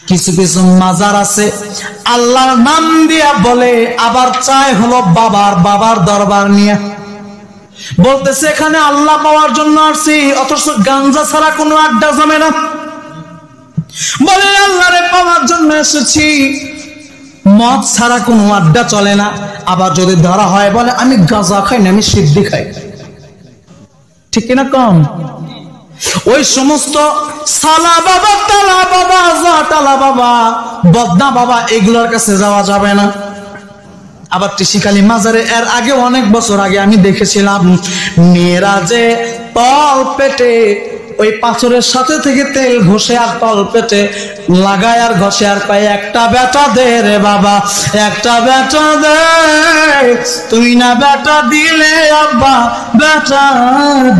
কিছু কিছু মাজার আছে আল্লাহর নাম দিয়া বলে, আবার চায় হলো বাবার দরবার নিয়ে, বলতেছে এখানে আল্লাহ পাওয়ার জন্য আসছি, অথচ গাঞ্জা ছাড়া কোনো আড্ডা জমে না। বলে আল্লাহরে পাওয়ার জন্য এসেছি, মদ ছাড়া কোনো আড্ডা চলে না। আবার যদি ধরা হয় বলে আমি গাঁজা খাই না, আমি সিদ্ধি খাই। ঠিক কিনা কম? ওই সমস্ত সালা বাবা, তালা বাবা, জাটালা বাবা, বদনা বাবা, এগুলোর কাছে যাওয়া যাবে না। আবার টিসিখালী মাজারে এর আগে অনেক বছর আগে আমি দেখেছিলাম, মেয়েরা যে তল পেটে ওই পাথরের সাথে থেকে তেল ঘষে আর তল পেটে লাগায় আর ঘষে আর পায়, একটা বেটা দে রে বাবা, একটা বেটা দে, তুই না বেটা দিলে আব্বা বেটা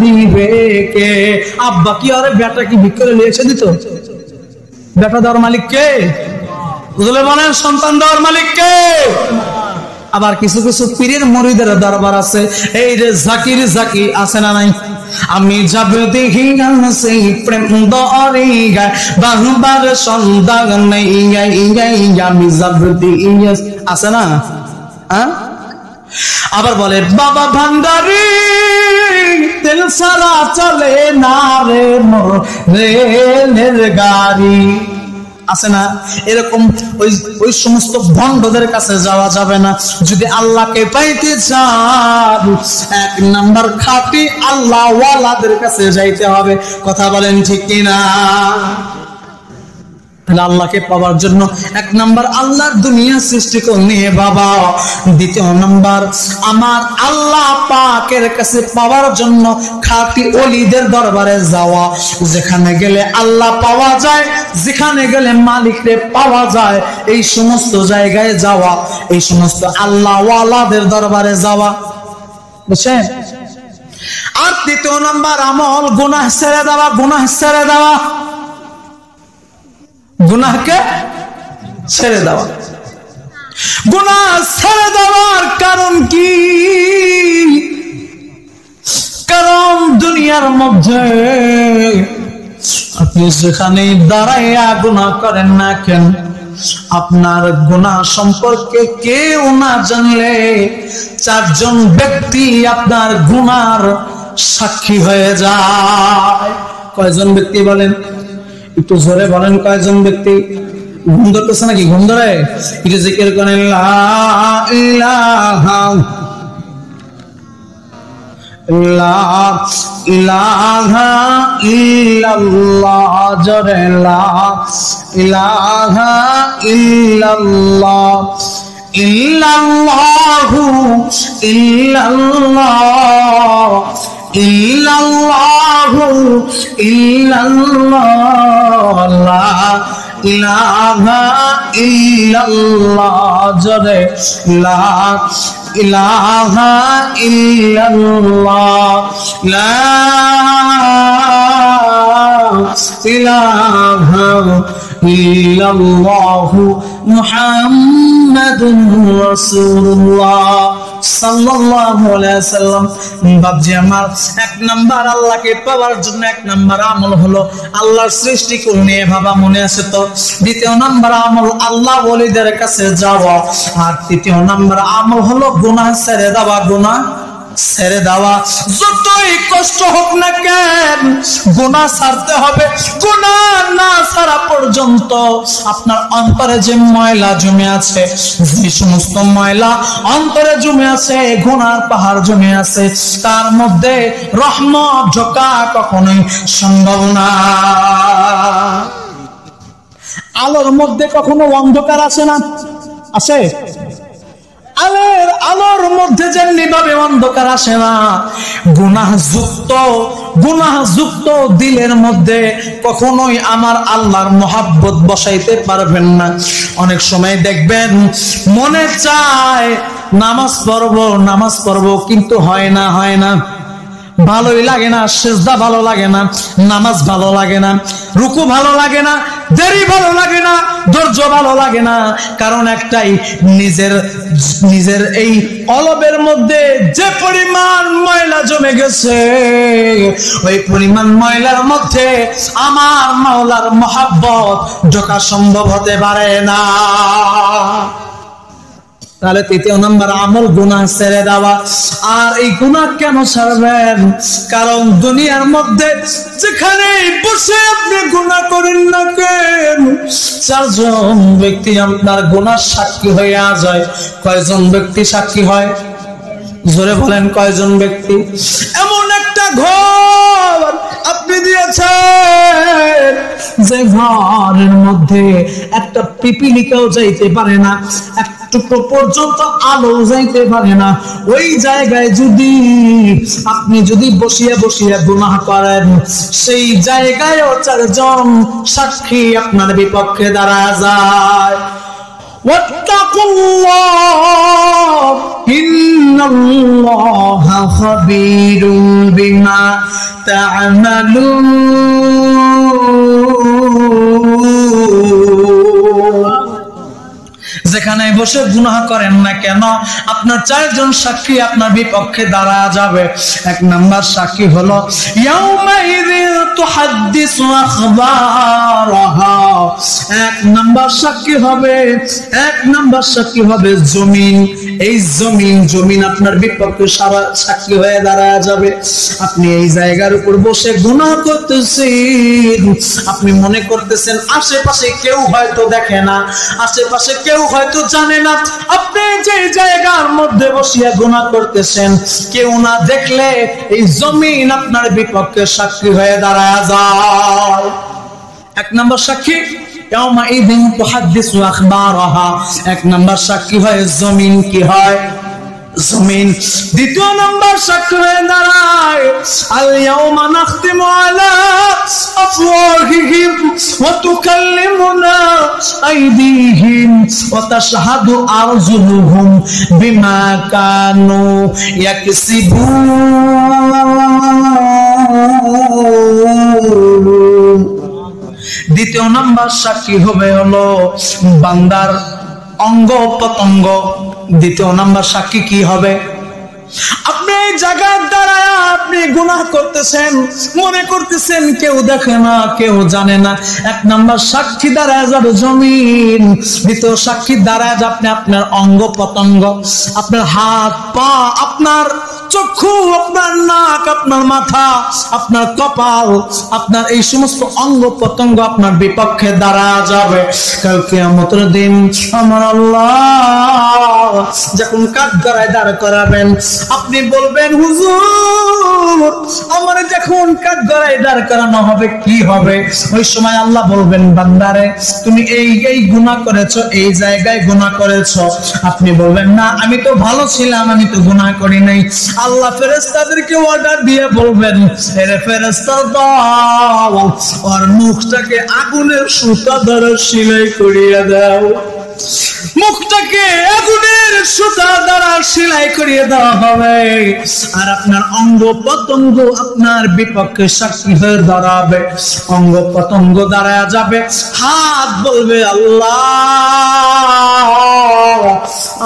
দিবে কে? আব্বা কি আরে বেটা কি ভিক্ষরে নিয়ে এসে দিত? বেটা দেওয়ার মালিক কে? বুঝলে বলেন, সন্তান দেওয়ার মালিক কে? আবার কিছু কিছু পীরের মুরিদের দরবার আছে, এই যে জাকির জাকি আছে না নাই? আমি যাব দেখি সেই প্রেম দরি গায়, বাহুবার সন্তান নেই গাই, আমি যাব দেখি আছে না? আবার বলে বাবা ভান্ডারি তেল সারা চলে না রে মোর রেলের গাড়ি, আছে না? এরকম ওই সমস্ত ভণ্ডদের কাছে যাওয়া যাবে না। যদি আল্লাহকে পাইতে চান, এক নাম্বার খাঁটি আল্লাহ ওয়ালাদের কাছে যাইতে হবে। কথা বলেন ঠিক কিনা? তাহলে আল্লাহকে পাওয়ার জন্য এক নাম্বার আল্লাহর দুনিয়া সৃষ্টি করনি বাবা। দ্বিতীয় নাম্বার আমার আল্লাহ পাকের কাছে পাওয়ার জন্য খাঁটি ওলিদের দরবারে যাওয়া, যেখানে গেলে আল্লাহ পাওয়া যায়, যেখানে গেলে মালিকরে পাওয়া যায়, এই সমস্ত জায়গায় যাওয়া, এই সমস্ত আল্লাহ ওয়ালাদের দরবারে যাওয়া, বুঝছেন? আর তৃতীয় নাম্বার আমল গুনাহ ছেড়ে দেওয়া, গুনাহ ছেড়ে দেওয়া, গুনাহকে ছেড়ে দেওয়া। গুনাহ ছেড়ে দেওয়ার কারণ কি? কারণ দুনিয়ার মধ্যে আপনি যেখানে দাঁড়াইয়া গুনাহ করেন না কেন, আপনার গুনাহ সম্পর্কে কেউ না জানলে চারজন ব্যক্তি আপনার গুনার সাক্ষী হয়ে যায়। কয়জন ব্যক্তি বলেন? একটু জোরে বলেন, কয়জন ব্যক্তি? ঘুম ধরতেছে নাকি? ঘুম ধরে? একটু জিকির করেন, লা ইলাহা ইল্লাল্লাহ, জোরে লা ইলাহা ইল্লাল্লাহ, ইল্লাল্লাহু ইল্লাল্লাহ, ইল্লাল্লাহু ইল্লাল্লাহ, লা ইলাহা ইল্লাল্লাহ, জোরে লা ইলাহা ইল্লাল্লাহ, লা ইলাহা ইল্লাল্লাহু মুহাম্মাদুর রাসূলুল্লাহ সাল্লাল্লাহু আলাইহি ওয়াসাল্লাম। বাপজি আমার, এক নাম্বার আল্লাহকে পাওয়ার জন্য এক নাম্বার আমল হলো আল্লাহর সৃষ্টি করুন ভাবা, মনে আছে তো? দ্বিতীয় নাম্বার আমল আল্লাহ ওলিদের কাছে যাওয়া, আর তৃতীয় নাম্বার আমল হলো গুনাহ ছেড়ে দেওয়া, গুনাহ ছেড়ে দেওয়া। যতই কষ্ট হোক না কেন গুনাহ ছাড়তে হবে। গুনাহ না ছাড়া পর্যন্ত আপনার অন্তরে যে ময়লা জমে আছে, যে সমস্ত ময়লা অন্তরে জমে আছে, গুনার পাহাড় জমে আছে, তার মধ্যে রহমত ঢোকা কখনোই সম্ভব না। আলোর মধ্যে কখনো অন্ধকার আসে না? আসে? আলোর মধ্যে যেমনি ভাবে অন্ধকার আসে না, গুনাহযুক্ত দিলের মধ্যে কখনোই আমার আল্লাহর মহাব্বত বসাইতে পারবেন না। অনেক সময় দেখবেন মনে চায় নামাজ পড়বো, কিন্তু হয় না, ভালোই লাগে না, সিজদা ভালো লাগে না, নামাজ ভালো লাগে না, রুকু ভালো লাগে না, দেরি ভালো লাগে না, ধৈর্য ভালো লাগে না, কারণ একটাই, নিজের এই কলবের মধ্যে যে পরিমাণ ময়লা জমে গেছে, ওই পরিমাণ ময়লার মধ্যে আমার মাওলার মহব্বত ঢোকা সম্ভব হতে পারে না। তাহলে তৃতীয় নাম্বার আমল গুনাহ ছেড়ে দেওয়া। আর এই গুনাহ কেন ছাড়বেন? কারণ দুনিয়ার মধ্যে যেখানে বসে আপনি গুনাহ করেন না কেন, চারজন ব্যক্তি আপনার গুনাহ সাক্ষী হয়ে যায়। কয়জন ব্যক্তি সাক্ষী হয়? জোরে বলেন, কয়জন ব্যক্তি? এমন একটা ঘর আপনি দিয়েছেন যে ঘরের মধ্যে একটা পিপিলিকাও যাইতে পারে না, একটু পর্যন্ত আলো যাইতে পারে না। ওই জায়গায় আপনি যদি বসিয়া বসিয়া গুনাহ করেন, সেই জায়গায়ও চারজন সাক্ষী আপনার বিপক্ষে দাঁড়ায় যায়। ওয়াত্তাকুল্লাহ ইন্নাল্লাহা খাবীরুম বিমা তা'মালুন। যেখানে বসে গুনাহ করেন না কেন, আপনার চারজন সাক্ষী আপনার বিপক্ষে দাঁড়া যাবে। এক নাম্বার সাক্ষী হলো ইয়াউমাইযিন তুহাদ্দিসু আখবারাহা। এক নাম্বার সাক্ষী হবে জমিন। এই জমিন আপনার বিপক্ষে সাক্ষী হয়ে দাঁড়া যাবে। আপনি এই জায়গার উপর বসে গুনাহ করতেছেন, আপনি মনে করতেছেন আশেপাশে কেউ হয়তো দেখে না, আশেপাশে কেউ হয়তো জানে না আপনি যে জায়গার মধ্যে বসিয়া গুনাহ করতেছেন, কেউ না দেখলে এই জমিন আপনার বিপক্ষে সাক্ষী হয়ে দাঁড়ায় যায়। এক নম্বর সাক্ষী ইয়াউমাইযিন তুহাদ্দিসু আখবারাহা। এক নম্বর সাক্ষী হয় জমিন। কি হয়? জমিন। দ্বিতীয় নম্বর সাক্ষী হয়ে দাঁড়ায় আল ইয়াউমা নাখতিমু আলা আফওয়াহিহিম ওয়া তুকাল্লিমুনা আইদিহিম ওয়া তাশহাদু আরজুলুহুম বিমা কানু ইয়াকসিবুন। দ্বিতীয় নাম্বার সাক্ষী হলো বান্দার অঙ্গ প্রত্যঙ্গ। দ্বিতীয় নাম্বার সাক্ষী কি হবে? আপনি এই জায়গার দ্বারা আপনি গুনাহ করতেছেন, মনে করতেছেন কেউ দেখে না, কেউ জানে না। এক নাম্বার সাক্ষী দ্বারা যাবে জমিন। দ্বিতীয় সাক্ষী দ্বারা আপনি আপনার অঙ্গ প্রত্যঙ্গ, আপনার হাত পা, আপনার চক্ষু, আপনার নাক, আপনার মাথা, আপনার কপাল, আপনার এই সমস্ত অঙ্গ প্রত্যঙ্গ আপনার বিপক্ষে দাঁড়া যাবে। কাল কিয়ামতের দিন আমার আল্লাহ যখন কাঠগড়ায় দাঁড় করাবেন, আপনি বলবেন হুজুর আমার যখন কাঠগড়ায় দাঁড় করানো হবে কি হবে? ওই সময় আল্লাহ বলবেন বান্দারে তুমি এই গুনাহ করেছো, এই জায়গায় গুনাহ করেছো। আপনি বলবেন না আমি তো ভালো ছিলাম, আমি তো গুনাহ করি নাই। আল্লাহ ফেরেশতাদেরকে অর্ডার দিয়ে বলবেন এরে ফেরেশতা দাও ওর মুখটাকে আগুনের সুতা দ্বারা সেলাই করিয়ে দাও। মুখটাকে আগুনের সুতা দ্বারা সেলাই করিয়ে দেওয়া হবে। আর আপনার অঙ্গ প্রত্যঙ্গ আপনার বিপক্ষে সাক্ষী হয়ে দাঁড়াবে। অঙ্গ প্রত্যঙ্গ দাঁড়ায় যাবে। হাত বলবে আল্লাহ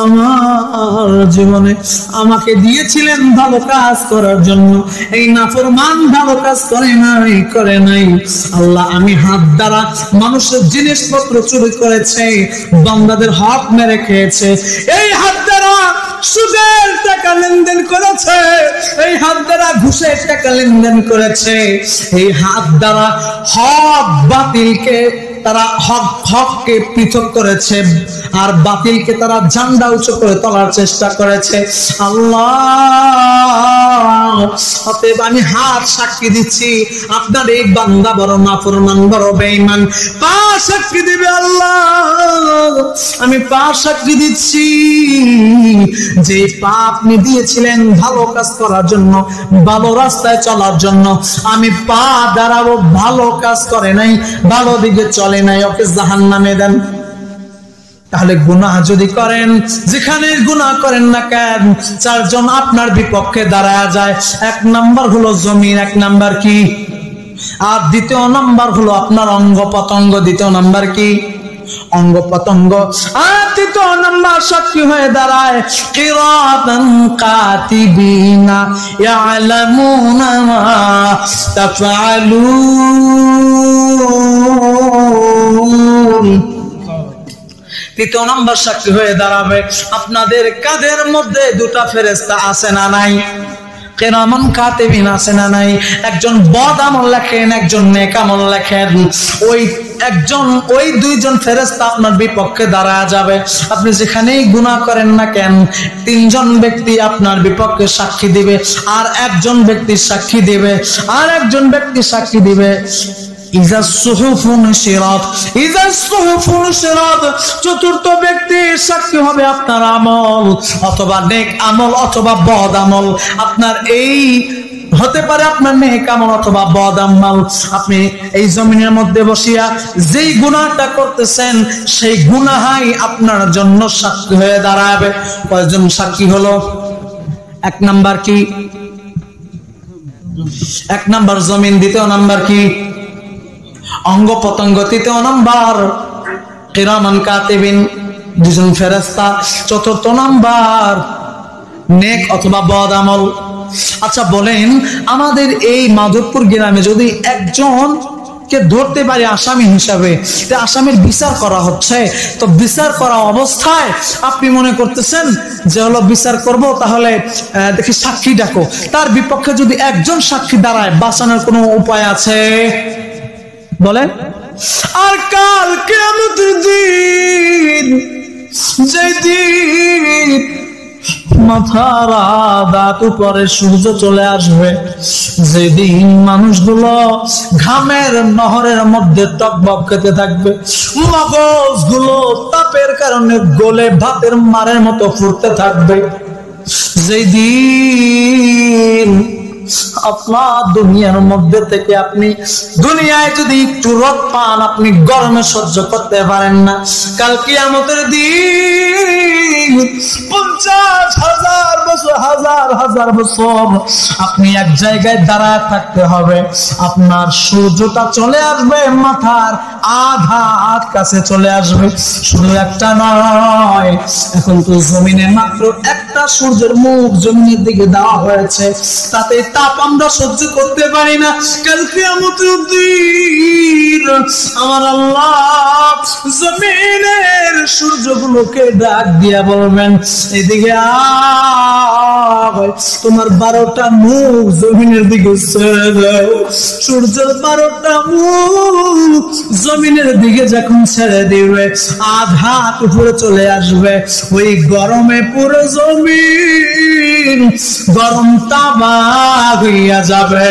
আমার জীবনে আমাকে দিয়েছিলেন ভালো কাজ করার জন্য, এই নাফরমান ভালো কাজ করে নাই। আল্লাহ আমি হাত দ্বারা মানুষের জিনিসপত্র চুরি করেছে, বান্দাদের হক মেরে খেয়েছে, এই হাত দ্বারা সুদের টাকা লেনদেন করেছে, এই হাত দ্বারা ঘুষের টাকা লেনদেন করেছে, এই হাত দ্বারা হক বাতিলকে তারা হককে পৃথক করেছে, আর বাতিলকে তারা ঝান্ডা উঁচু করে তোলার চেষ্টা করেছে। আল্লাহ অতএব আমি হাত সাক্ষী দিচ্ছি আপনার এই বান্দা বড় নাফরমান, বড় বেঈমান। পা সাক্ষী দিবে আল্লাহ আমি পা সাক্ষী দিচ্ছি যে পা আপনি দিয়েছিলেন ভালো কাজ করার জন্য, ভালো রাস্তায় চলার জন্য। আমি পা দাঁড়াবো ভালো কাজ করে নাই, ভালো দিকে চলে নাই, ওকে জাহান্নামে দেন। তাহলে গুনাহ যদি করেন, যেখানে গুনাহ করেন না কেন, চারজন আপনার বিপক্ষে দাঁড়ায় যায়। এক নাম্বার হলো জমিন, এক নাম্বার কি? আর দ্বিতীয় নাম্বার হলো আপনার অঙ্গ প্রত্যঙ্গ। দ্বিতীয় নাম্বার কি? অঙ্গ প্রত্যঙ্গ। আর তৃতীয় নাম্বার সাক্ষী হয়ে দাঁড়ায় কিরামান কাতিবিনা ইয়ালামুনা মা তাফআলুন। তৃতীয় নাম্বার সাক্ষী হয়ে দাঁড়াবে আপনাদের কাঁধের মধ্যে দুটা ফেরেশতা আছে না নাই? কিরামান কাতিবিন আছে না নাই? একজন বদ আমল লেখেন, একজন নেক আমল লেখেন। ওই দুইজন ফেরেশতা আপনার বিপক্ষে দাঁড়ায় যাবে। আপনি যেখানেই গুনাহ করেন না কেন, তিনজন ব্যক্তি আপনার বিপক্ষে সাক্ষী দিবে, আর একজন ব্যক্তি সাক্ষী দিবে, আর একজন ব্যক্তি সাক্ষী দিবে। চতুর্থ ব্যক্তি সাক্ষী হবে আপনার আমল, অথবা নেক আমল অথবা বদ আমল। আপনার এই হতে পারে আপনার নেক আমল অথবা বদ আমল। আপনি এই জমিনের মধ্যে বসিয়া যেই গুনাহটা করতেছেন, সেই গুনাহাই আপনার জন্য সাক্ষী হয়ে দাঁড়াবে। কয়জন সাক্ষী হলো? এক নাম্বার কি? এক নাম্বার জমিন। দ্বিতীয় নাম্বার কি? অঙ্গ প্রত্যঙ্গ। তৃতীয় নাম্বার কিরামান কাতিবিন, দুজন ফেরেশতা। চতুর্থ নাম্বার নেক অথবা বদ আমল। আচ্ছা বলেন, আমাদের এই মাধবপুর গ্রামে যদি একজন কে ধরতে পারি আসামি হিসাবে, আসামির বিচার করা হচ্ছে, তো বিচার করা অবস্থায় আপনি মনে করতেছেন যে হলো বিচার করব, তাহলে দেখি সাক্ষী ডাকো। তার বিপক্ষে যদি একজন সাক্ষী দাঁড়ায়, বাঁচানোর কোনো উপায় আছে? বলেন। আর কাল কিয়ামতের দিন, যেদিন মাথার দাঁত উপরে সূর্য চলে আসবে, যেদিন মানুষগুলো ঘামের নহরের মধ্যে টকবক খেতে থাকবে, মগজগুলো তাপের কারণে গলে ভাতের মারের মতো ফুটতে থাকবে, যেদিন আপনার দুনিয়ার মধ্যে থেকে আপনি দুনিয়ায় যদি একটু রোদ পান, আপনি গরমে সহ্য করতে পারেন না। কাল কিয়ামতের দিন 50,000 বছর, হাজার বছর আপনি এক জায়গায় দাঁড়ায় থাকতে হবে। আপনার সূর্যটা চলে আসবে, মাথার আধা হাত কাছে চলে আসবে। শুধু একটা নয়, এখন তো জমিনে মাত্র একটা সূর্যের মুখ জমিনের দিকে দেওয়া হয়েছে, তাতে তাপ আমরা সহ্য করতে পারি না। কাল কিয়ামতের দিন আমার আল্লাহ জমিনের সূর্যগুলোকে ডাক দিয়া বলবেন, এদিকে আয়, তোমার 12টা মুখ জমিনের দিকে ছেড়ে দাও। সূর্যের 12টা মুখ জমিনের দিকে যখন ছেড়ে দিবে, আধা উপরে চলে আসবে। ওই গরমে পুরো জমিন গরম তামা হইয়া যাবে।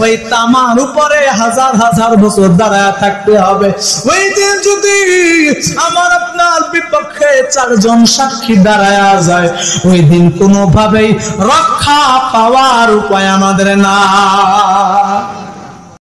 ওই তামার উপরে হাজার বছর দাঁড়ায় থাকতে হবে। ওই দিন যদি আমার আপনার বিপক্ষে 4 জন সাক্ষী দাঁড়ায় যায়, ওই দিন কোনোভাবেই রক্ষা পাওয়ার উপায় আমাদের না।